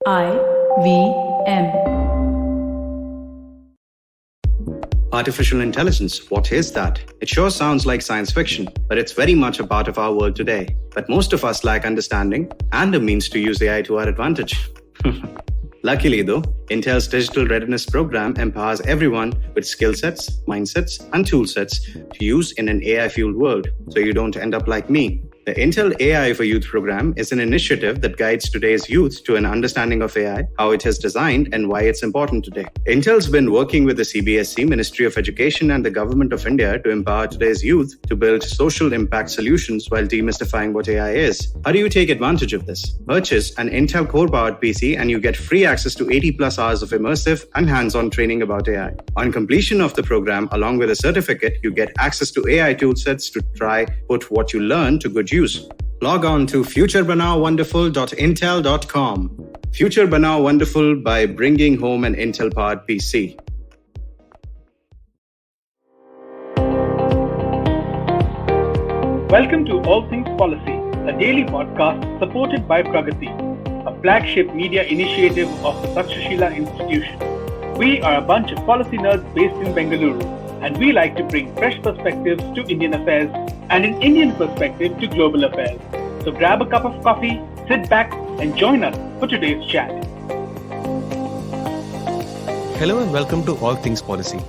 IVM. Artificial intelligence, what is that? It sure sounds like science fiction, but it's very much a part of our world today. But most of us lack understanding and a means to use AI to our advantage. Luckily though, Intel's Digital Readiness Program empowers everyone with skill sets, mindsets, and tool sets to use in an AI-fueled world, so you don't end up like me. The Intel AI for Youth program is an initiative that guides today's youth to an understanding of AI, how it is designed, and why it's important today. Intel's been working with the CBSE, Ministry of Education, and the Government of India to empower today's youth to build social impact solutions while demystifying what AI is. How do you take advantage of this? Purchase an Intel Core-powered PC and you get free access to 80 plus hours of immersive and hands-on training about AI. On completion of the program, along with a certificate, you get access to AI toolsets to try put what you learn to good use. Log on to futurebanaowonderful.intel.com. Future Banao Wonderful by bringing home an Intel-powered PC. Welcome to All Things Policy, a daily podcast supported by Pragati, a flagship media initiative of the Takshashila Institution. We are a bunch of policy nerds based in Bengaluru, and we like to bring fresh perspectives to Indian affairs and an Indian perspective to global affairs. So grab a cup of coffee, sit back, and join us for today's chat. Hello and welcome to All Things Policy.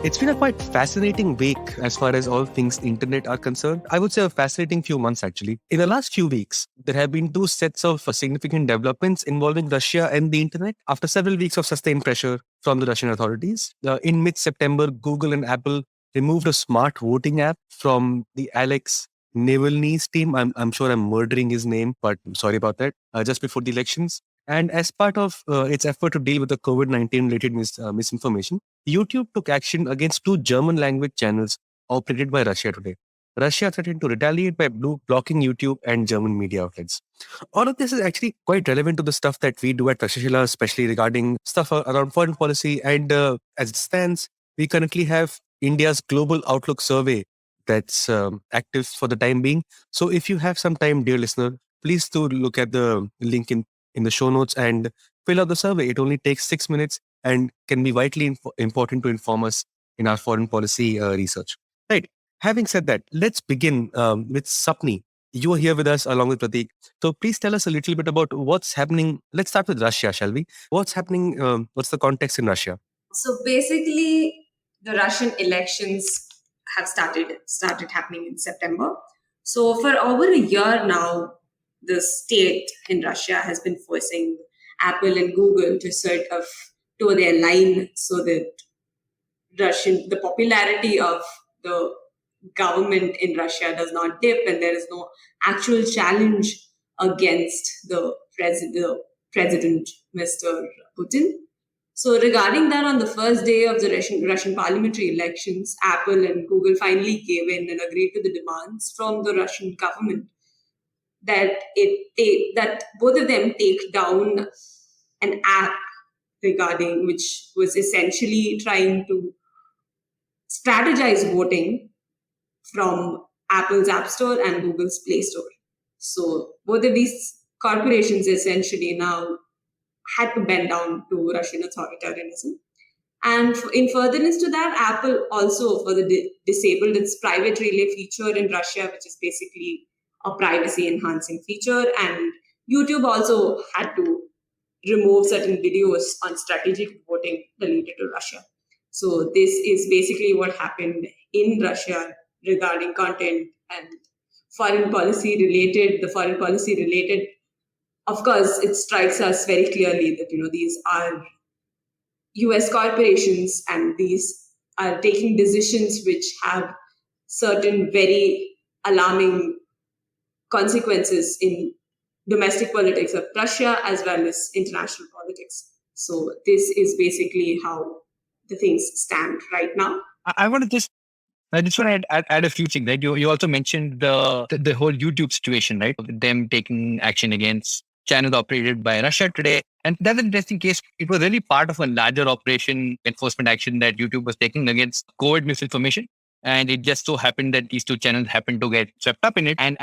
It's been a quite fascinating week as far as all things internet are concerned. I would say a fascinating few months actually. In the last few weeks, there have been two sets of significant developments involving Russia and the internet after several weeks of sustained pressure from the Russian authorities. In mid-September, Google and Apple removed a smart voting app from the Alexei Navalny's team. I'm sure I'm murdering his name, but I'm sorry about that. Just before the elections. And as part of its effort to deal with the COVID-19 related misinformation, YouTube took action against two German language channels operated by Russia today. Russia threatened to retaliate by blocking YouTube and German media outlets. All of this is actually quite relevant to the stuff that we do at Takshashila, especially regarding stuff around foreign policy. And as it stands, we currently have India's Global Outlook survey that's active for the time being. So if you have some time, dear listener, please do look at the link in the show notes and fill out the survey. It only takes 6 minutes and can be vitally important to inform us in our foreign policy research. Right. Having said that, let's begin with Sapni. You are here with us along with Prateek. So please tell us a little bit about what's happening. Let's start with Russia, shall we? What's happening? What's the context in Russia? So basically, the Russian elections have started happening in September. So for over a year now, the state in Russia has been forcing Apple and Google to sort of toe their line so that the popularity of the government in Russia does not dip and there is no actual challenge against the president, Mr. Putin. So regarding that, on the first day of the Russian parliamentary elections, Apple and Google finally gave in and agreed to the demands from the Russian government that both of them take down an app which was essentially trying to strategize voting from Apple's App Store and Google's Play Store. So both of these corporations essentially now had to bend down to Russian authoritarianism. And in furtherance to that, Apple also disabled its private relay feature in Russia, which is basically a privacy enhancing feature. And YouTube also had to remove certain videos on strategic voting related to Russia. So this is basically what happened in Russia regarding content and foreign policy related. The foreign policy related, of course, it strikes us very clearly that these are US corporations and these are taking decisions which have certain very alarming consequences in domestic politics of Russia as well as international politics. So this is basically how the things stand right now. I want to just add a few things. Right? You also mentioned the whole YouTube situation, right? Them taking action against channels operated by Russia today. And that's an interesting case. It was really part of a larger operation enforcement action that YouTube was taking against COVID misinformation. And it just so happened that these two channels happened to get swept up in it. And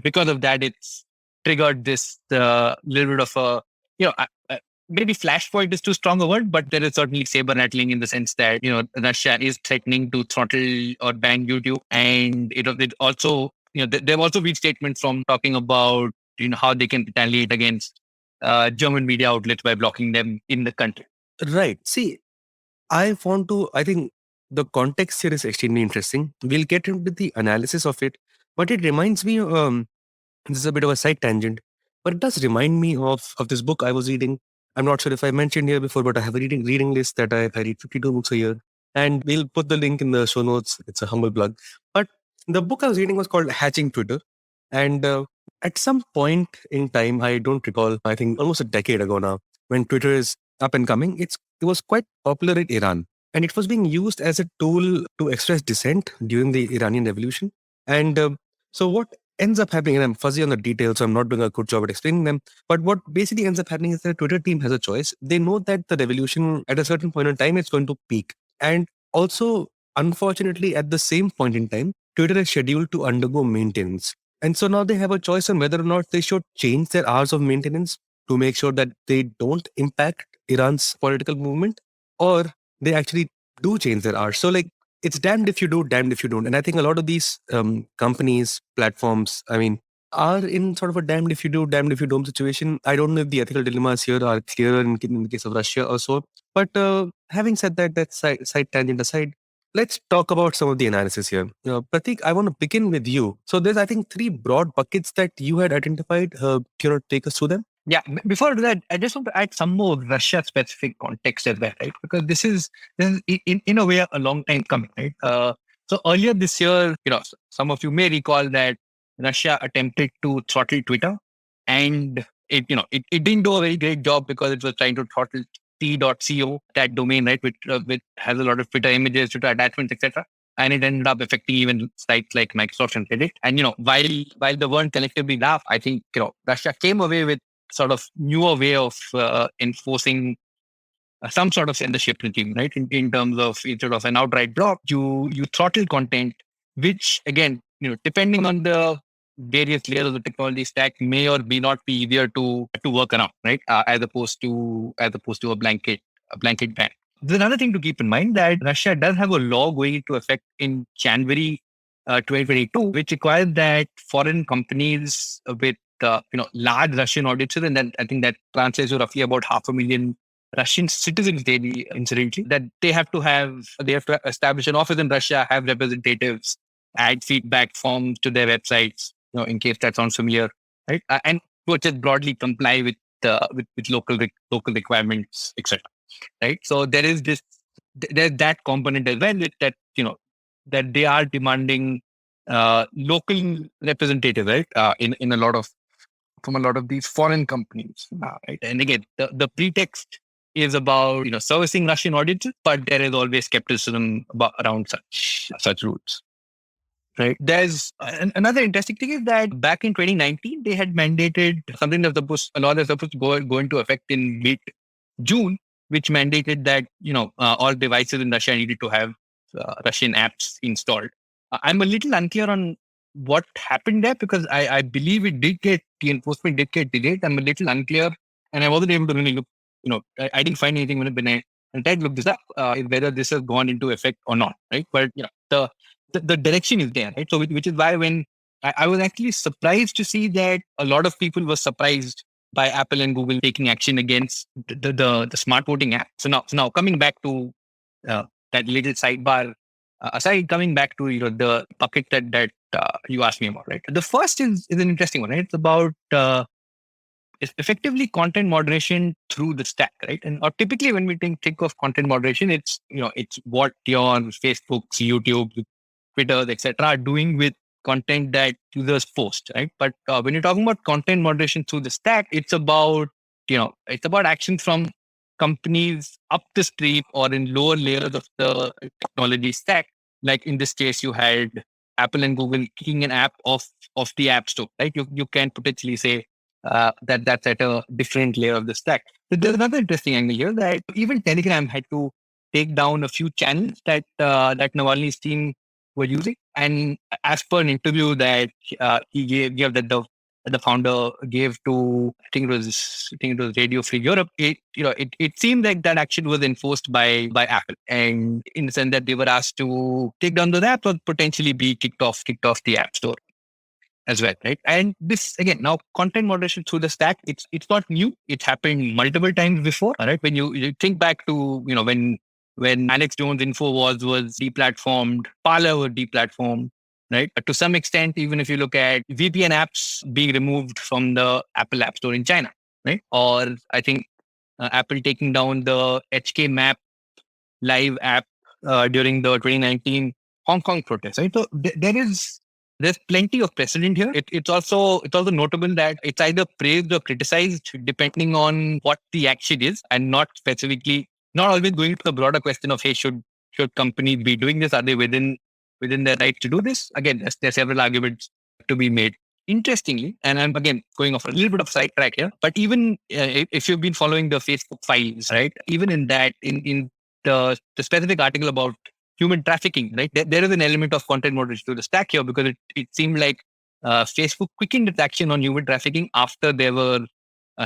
because of that, it's triggered this little bit of a, maybe flashpoint is too strong a word, but there is certainly saber rattling in the sense that, Russia is threatening to throttle or ban YouTube. And, it also, there have also been statements from talking about, how they can retaliate against German media outlets by blocking them in the country. Right. See, I think the context here is extremely interesting. We'll get into the analysis of it, but it reminds me, this is a bit of a side tangent, but it does remind me of this book I was reading. I'm not sure if I mentioned here before, but I have a reading list that I read 52 books a year. And we'll put the link in the show notes. It's a humble plug. But the book I was reading was called Hatching Twitter. And at some point in time, I don't recall, I think almost a decade ago now, when Twitter is up and coming, it was quite popular in Iran. And it was being used as a tool to express dissent during the Iranian Revolution. And so what ends up happening, and I'm fuzzy on the details, so I'm not doing a good job at explaining them. But what basically ends up happening is that the Twitter team has a choice. They know that the revolution at a certain point in time is going to peak. And also, unfortunately, at the same point in time, Twitter is scheduled to undergo maintenance. And so now they have a choice on whether or not they should change their hours of maintenance to make sure that they don't impact Iran's political movement, or they actually do change their hours. So, like, it's damned if you do, damned if you don't. And I think a lot of these companies, platforms, I mean, are in sort of a damned if you do, damned if you don't situation. I don't know if the ethical dilemmas here are clearer in the case of Russia or so. But having said that, that side tangent aside, let's talk about some of the analysis here. Prateek, I want to begin with you. So there's, I think, three broad buckets that you had identified. Take us through them? Yeah. Before that, I just want to add some more Russia-specific context as well, right? Because this is in a way a long time coming, right? So earlier this year, some of you may recall that Russia attempted to throttle Twitter, and it didn't do a very great job because it was trying to throttle t.co, that domain, right, which has a lot of Twitter images, Twitter attachments, etc. And it ended up affecting even sites like Microsoft and Reddit. And while the world collectively laughed, I think Russia came away with sort of newer way of enforcing some sort of censorship regime, right? In terms of, instead of an outright block, you throttle content, which again, depending on the various layers of the technology stack, may or may not be easier to work around, right? As opposed to a blanket ban. There's another thing to keep in mind, that Russia does have a law going into effect in January 2022, which requires that foreign companies with large Russian audiences, and then I think that translates to roughly about 500,000 Russian citizens daily, incidentally, that they have to establish an office in Russia, have representatives, add feedback forms to their websites, in case that sounds familiar, right? And to just broadly comply with local requirements, etc. Right? So there's that component as well, that they are demanding local representative, right? In a lot of, from a lot of these foreign companies, right? And again, the pretext is about servicing Russian audiences, but there is always skepticism around such routes. Right. There's another interesting thing is that back in 2019, they had mandated something a law that's supposed to go into effect in mid June, which mandated that all devices in Russia needed to have Russian apps installed. I'm a little unclear on what happened there, because I believe the enforcement did get delayed. I'm a little unclear, and I wasn't able to really look. I didn't find anything when I tried to look this up, whether this has gone into effect or not, right? But the direction is there, right? So which is why when I was actually surprised to see that a lot of people were surprised by Apple and Google taking action against the smart voting app. So now coming back to that little sidebar aside, coming back to the bucket that you asked me about, right? The first is an interesting one, right? It's about it's effectively content moderation through the stack, right? And or typically when we think of content moderation, it's it's what your Facebooks, YouTube, Twitter, etc. are doing with content that users post, right? But when you're talking about content moderation through the stack, it's about actions from companies up the stream or in lower layers of the technology stack. Like in this case, you had Apple and Google kicking an app off the App Store, right? You can potentially say that's at a different layer of the stack. But there's another interesting angle here, that even Telegram had to take down a few channels that Navalny's team were using. And as per an interview that he gave that the founder gave to, I think it was Radio Free Europe. It seemed like that action was enforced by Apple, and in the sense that they were asked to take down the app or potentially be kicked off the App Store as well, right? And this again, now content moderation through the stack, it's not new. It's happened multiple times before, all right? When you think back to when Alex Jones Infowars was deplatformed, Parler was deplatformed, right? To some extent, even if you look at VPN apps being removed from the Apple App Store in China, right? Or I think Apple taking down the HK Map live app during the 2019 Hong Kong protests. Right? So there's plenty of precedent here. It's also notable that it's either praised or criticized depending on what the action is, and not always going to the broader question of, hey, should companies be doing this? Are they within their right to do this? Again, there's several arguments to be made. Interestingly, and I'm again going off a little bit of sidetrack here, but even if you've been following the Facebook files, right? Even in that, in the specific article about human trafficking, right? There is an element of content moderation to the stack here, because it seemed like Facebook quickened its action on human trafficking after there were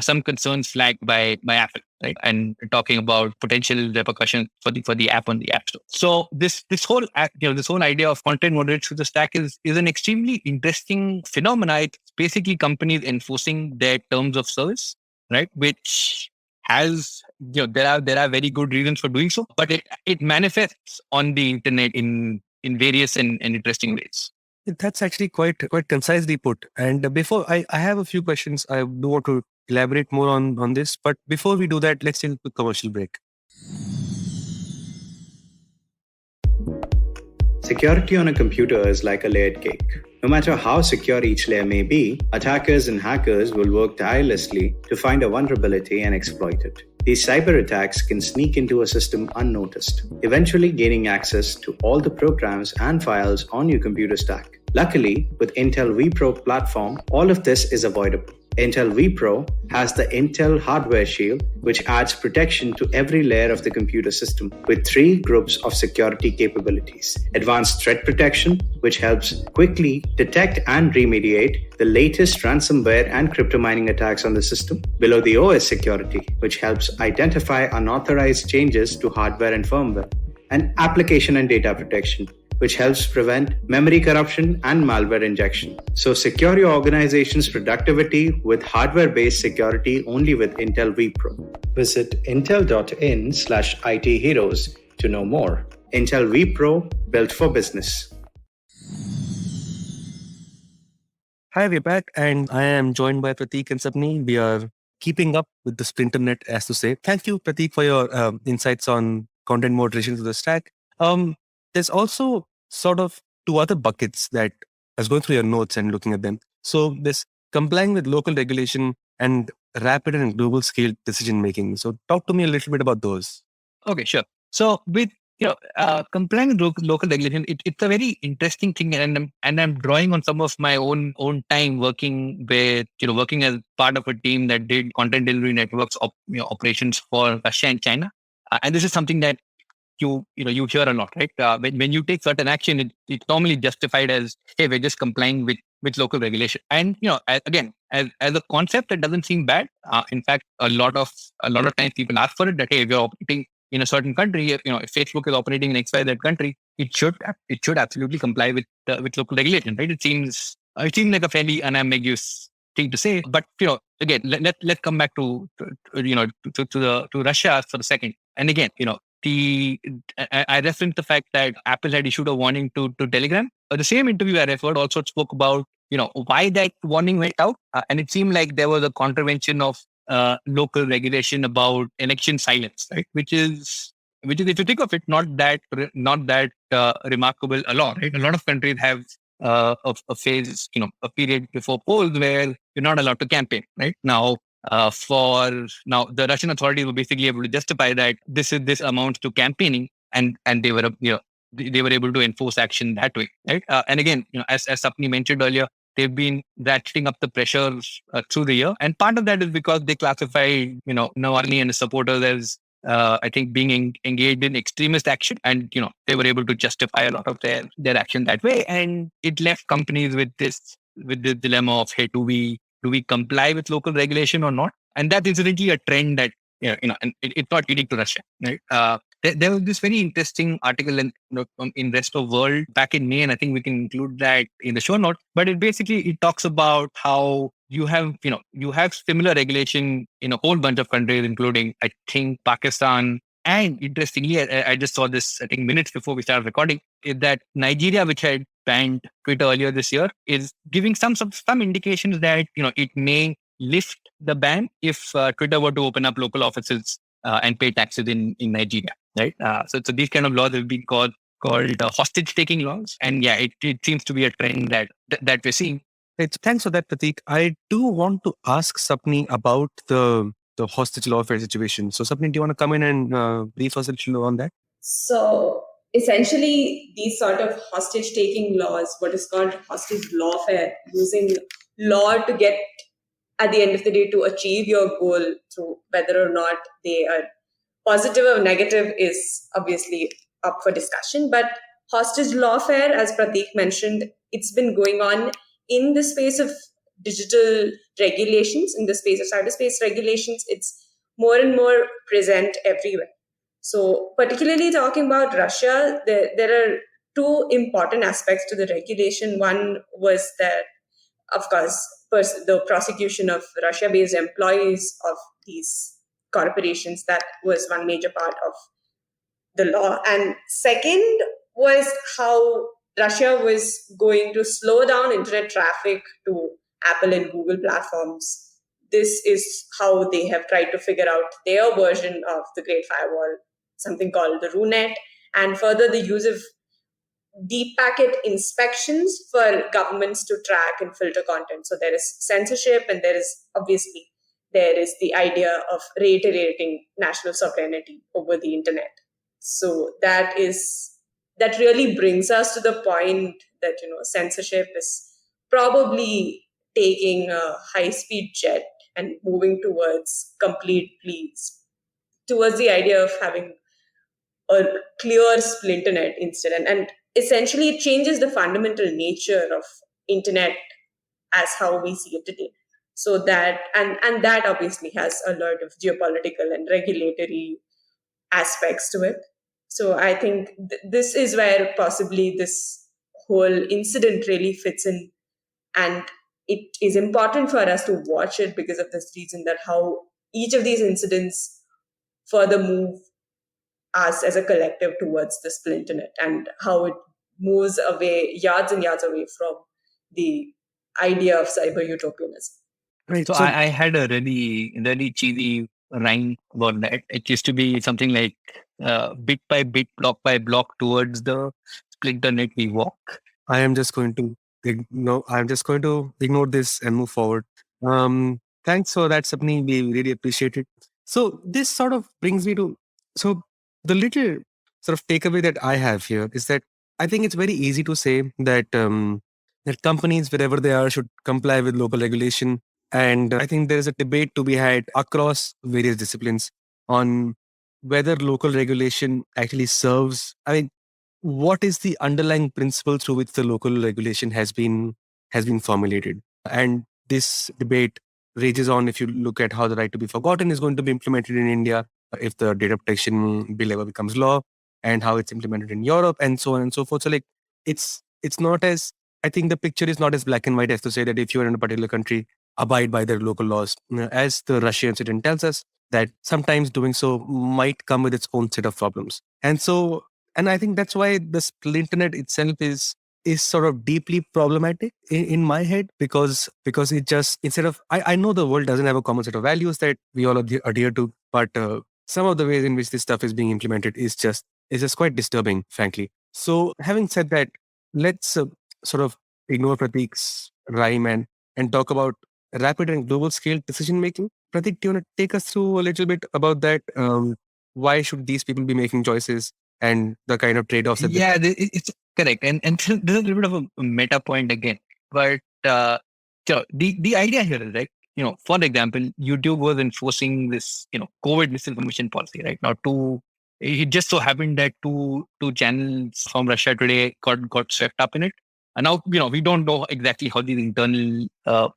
some concerns flagged by Apple, right? And talking about potential repercussions for the app on the App Store. So this whole this whole idea of content moderation through the stack is an extremely interesting phenomena. It's basically companies enforcing their terms of service, right? Which has there are very good reasons for doing so, but it manifests on the internet in various and interesting ways. That's actually quite concisely put. And before I have a few questions, I do want to elaborate more on this. But before we do that, let's take a quick commercial break. Security on a computer is like a layered cake. No matter how secure each layer may be, attackers and hackers will work tirelessly to find a vulnerability and exploit it. These cyber attacks can sneak into a system unnoticed, eventually gaining access to all the programs and files on your computer stack. Luckily, with Intel vPro platform, all of this is avoidable. Intel vPro has the Intel Hardware Shield, which adds protection to every layer of the computer system with 3 groups of security capabilities. Advanced Threat Protection, which helps quickly detect and remediate the latest ransomware and crypto mining attacks on the system. Below the OS Security, which helps identify unauthorized changes to hardware and firmware. And Application and Data Protection, which helps prevent memory corruption and malware injection. So secure your organization's productivity with hardware-based security only with Intel vPro. Visit intel.in/IT heroes to know more. Intel vPro, built for business. Hi, we're back, and I am joined by Prateek and Sapni. We are keeping up with the Splinternet, as to say. Thank you, Prateek, for your insights on content moderation to the stack. There's also sort of 2 other buckets that I was going through your notes and looking at them. So this complying with local regulation and rapid and global scale decision making. So talk to me a little bit about those. Okay, sure. So with complying with local regulation, it's a very interesting thing, and I'm drawing on some of my own time working as part of a team that did content delivery networks operations for Russia and China, and this is something that you hear a lot, right? When you take certain action, it's normally justified as, hey, we're just complying with local regulation. And again, as a concept, it doesn't seem bad. In fact, a lot of times people ask for it, that, hey, if you're operating in a certain country, if Facebook is operating in XYZ country, it should absolutely comply with local regulation, right? It seems like a fairly unambiguous thing to say. But again, let's come back to Russia for a second. And again, I referenced the fact that Apple had issued a warning to Telegram. The same interview I referred also spoke about why that warning went out, and it seemed like there was a contravention of local regulation about election silence, right? Which is, if you think of it, not that remarkable a lot, right? A lot of countries have a phase, a period before polls where you're not allowed to campaign, right? Now, the Russian authorities were basically able to justify that this amounts to campaigning, and they were able to enforce action that way, right? And again, as Sapni mentioned earlier, they've been ratcheting up the pressures through the year, and part of that is because they classify Navalny and his supporters as I think being engaged in extremist action, and they were able to justify a lot of their action that way, and it left companies with this dilemma of, hey, do we do we comply with local regulation or not? And that is incidentally a trend that, and it's not unique to Russia, right? There was this very interesting article in Rest of World back in May, and I think we can include that in the show notes. But it talks about how you have similar regulation in a whole bunch of countries, including I think Pakistan. And interestingly, I just saw this, I think, minutes before we started recording, is that Nigeria, which had banned Twitter earlier this year, is giving some indications that it may lift the ban if Twitter were to open up local offices and pay taxes in Nigeria, right? So these kind of laws have been called hostage taking laws, and yeah, it seems to be a trend that we're seeing. Thanks for that, Prateek. I do want to ask Sapni about the hostage lawfare situation. So, Sapni, do you want to come in and brief us a little on that? So essentially, these sort of hostage taking laws, what is called hostage lawfare, using law to get, at the end of the day, to achieve your goal through whether or not they are positive or negative is obviously up for discussion. But hostage lawfare, as Prateek mentioned, it's been going on in the space of digital regulations, in the space of cyberspace regulations. It's more and more present everywhere. So, particularly talking about Russia, there are two important aspects to the regulation. One was that, of course, the prosecution of Russia-based employees of these corporations. That was one major part of the law. And second was how Russia was going to slow down internet traffic to Apple and Google platforms. This is how they have tried to figure out their version of the Great Firewall, something called the RUNET, and further the use of deep packet inspections for governments to track and filter content. So there is censorship, and there is the idea of reiterating national sovereignty over the internet. So that really brings us to the point that censorship is probably taking a high-speed jet and moving towards the idea of having a clear splinternet instead. And essentially it changes the fundamental nature of internet as how we see it today. So that and that obviously has a lot of geopolitical and regulatory aspects to it. So I think this is where possibly this whole incident really fits in, and it is important for us to watch it because of this reason, that how each of these incidents further move us as a collective towards the splinternet, and how it moves away, yards and yards away from the idea of cyber utopianism. Right. So I had a really, really cheesy rhyme about that. It used to be something like bit by bit, block by block towards the splinternet we walk. I'm just going to ignore this and move forward. Thanks for that, Sapni. We really appreciate it. So this sort of brings me to the little sort of takeaway that I have here is that I think it's very easy to say that that companies, wherever they are, should comply with local regulation. And I think there is a debate to be had across various disciplines on whether local regulation actually serves. I mean, what is the underlying principle through which the local regulation has been formulated? And this debate rages on if you look at how the right to be forgotten is going to be implemented in India, if the data protection bill ever becomes law, and how it's implemented in Europe, and so on and so forth. So like it's not as, I think the picture is not as black and white as to say that if you're in a particular country, abide by their local laws. As the Russia incident tells us, that sometimes doing so might come with its own set of problems. And I think that's why the splinternet itself is sort of deeply problematic in my head, because it just, instead of, I know the world doesn't have a common set of values that we all adhere to, but some of the ways in which this stuff is being implemented is just quite disturbing, frankly. So having said that, let's sort of ignore Prateek's rhyme and talk about rapid and global scale decision making. Prateek, do you want to take us through a little bit about that? Why should these people be making choices, and the kind of trade-offs that Yeah, it's correct. And there's a little bit of a meta point again. But so the idea here is, right, for example, YouTube was enforcing this, COVID misinformation policy, right? Now, it just so happened that two channels from Russia today got swept up in it. And now, we don't know exactly how these internal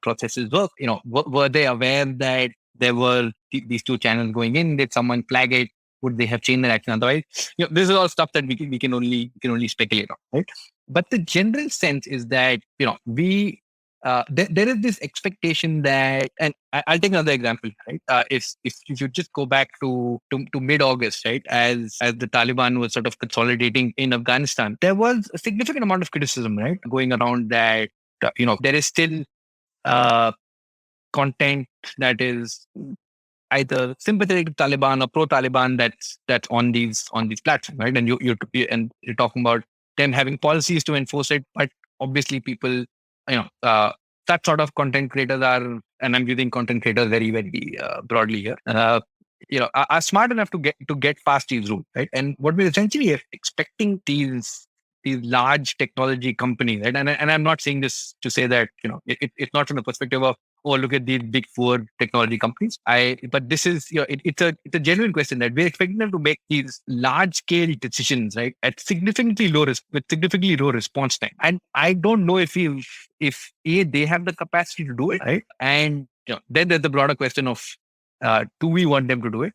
processes work. Were they aware that there were these two channels going in? Did someone flag it? Would they have changed their action otherwise? This is all stuff that we can only speculate on, right? But the general sense is that there is this expectation that, and I'll take another example, right? If you just go back to mid-August, right, as the Taliban was sort of consolidating in Afghanistan, there was a significant amount of criticism, right, going around that there is still content that is either sympathetic to Taliban or pro-Taliban that's on these platforms, right? And you're talking about them having policies to enforce it, but obviously people, that sort of content creators are, and I'm using content creators very, very broadly here, are smart enough to get past these rules, right? And what we're essentially expecting these large technology companies, right? And I'm not saying this to say that it's not from the perspective of, oh, look at these big four technology companies. But this is it's a genuine question that we're expecting them to make these large scale decisions, right, at significantly low risk with significantly low response time. And I don't know if they have the capacity to do it, right? And then there's the broader question of do we want them to do it?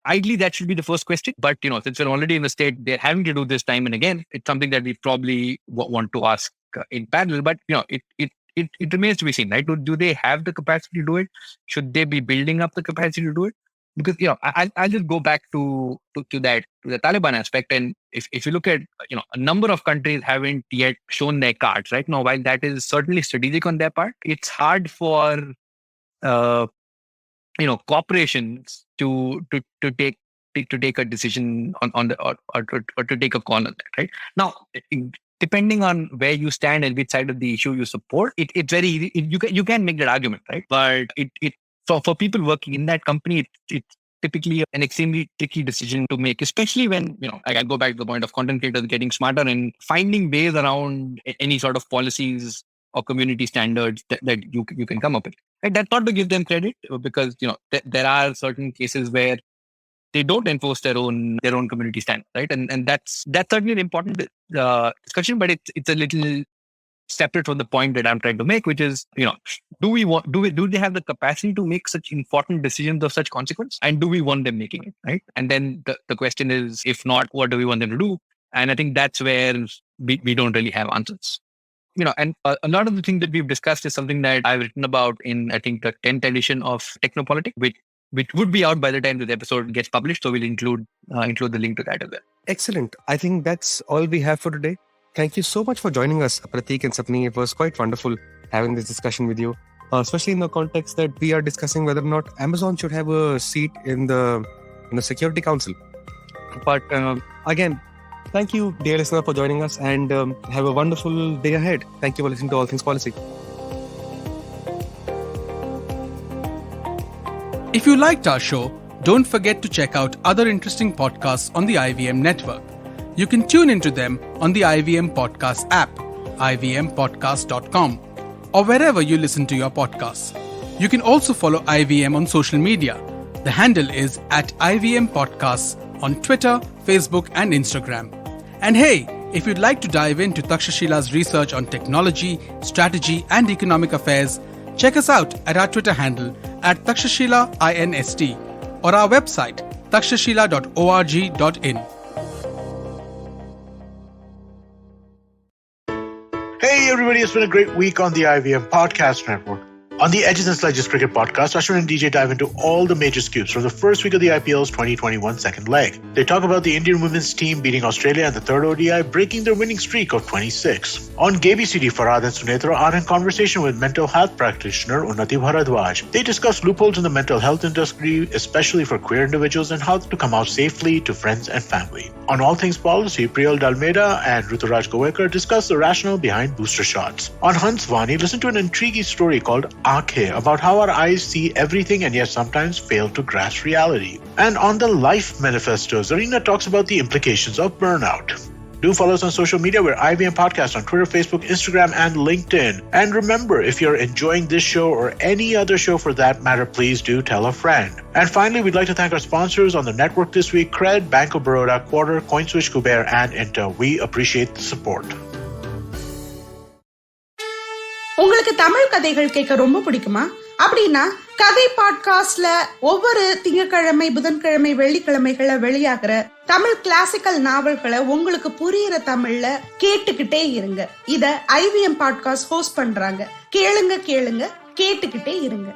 Ideally, that should be the first question. But since we're already in the state, they're having to do this time and again. It's something that we probably want to ask in parallel. But it remains to be seen, right? Do they have the capacity to do it? Should they be building up the capacity to do it? Because I'll just go back to the Taliban aspect. And if you look at a number of countries haven't yet shown their cards right now. While that is certainly strategic on their part, it's hard for corporations to take a decision on the or to take a call on that, right? Now, depending on where you stand and which side of the issue you support, it's very easy. You can make that argument, right? But for people working in that company, it's typically an extremely tricky decision to make, especially when I go back to the point of content creators getting smarter and finding ways around any sort of policies or community standards that you can come up with. Right? That's not to give them credit, because there are certain cases where they don't enforce their own community standards, right? And that's certainly an important discussion, but it's a little separate from the point that I'm trying to make, which is do they have the capacity to make such important decisions of such consequence, and do we want them making it, right? And then the question is, if not, what do we want them to do? And I think that's where we don't really have answers. And a lot of the things that we've discussed is something that I've written about in, I think, the 10th edition of Technopolitics, which would be out by the time this episode gets published. So we'll include the link to that as well. Excellent. I think that's all we have for today. Thank you so much for joining us, Prateek and Sapni. It was quite wonderful having this discussion with you, especially in the context that we are discussing whether or not Amazon should have a seat in the Security Council. But again, thank you, dear listener, for joining us, and have a wonderful day ahead. Thank you for listening to All Things Policy. If you liked our show, don't forget to check out other interesting podcasts on the IVM network. You can tune into them on the IVM Podcast app, ivmpodcast.com, or wherever you listen to your podcasts. You can also follow IVM on social media. The handle is @IVM Podcasts on Twitter, Facebook, and Instagram. And hey, if you'd like to dive into Takshashila's research on technology, strategy, and economic affairs, check us out at our Twitter handle @TakshashilaINST or our website takshashila.org.in. Hey everybody, it's been a great week on the IVM Podcast Network. On the Edges and Sledges Cricket Podcast, Ashwin and DJ dive into all the major scoops from the first week of the IPL's 2021 second leg. They talk about the Indian women's team beating Australia in the third ODI, breaking their winning streak of 26. On KBCD, Farhad and Sunetra are in conversation with mental health practitioner Unnati Bharadwaj. They discuss loopholes in the mental health industry, especially for queer individuals, and how to come out safely to friends and family. On All Things Policy, Priyal Dalmeda and Ruturaj Govekar discuss the rationale behind booster shots. On Hans Vani, listen to an intriguing story called Aakhe, about how our eyes see everything and yet sometimes fail to grasp reality. And on the Life Manifesto, Zarina talks about the implications of burnout. Do follow us on social media. We're IVM Podcast on Twitter, Facebook, Instagram, and LinkedIn. And remember, if you're enjoying this show or any other show for that matter, please do tell a friend. And finally, we'd like to thank our sponsors on the network this week: Cred, Bank of Baroda, Quarter, CoinSwitch, Kuber, and Intel. We appreciate the support. Tamil கதைகள் கேட்க ரொம்ப பிடிக்குமா? அப்படின்னா கதை பாட்காஸ்ட்ல ஒவ்வொரு திங்கட்கிழமை, புதன்கிழமை, வெள்ளிக்கிழமைகளை வெளியாகிற தமிழ் கிளாசிக்கல் நாவல்களை உங்களுக்கு புரியுற தமிழ்ல கேட்டுக்கிட்டே இருங்க. இத IVM பாட்காஸ்ட் ஹோஸ்ட் பண்றாங்க. கேளுங்க கேட்டுக்கிட்டே இருங்க.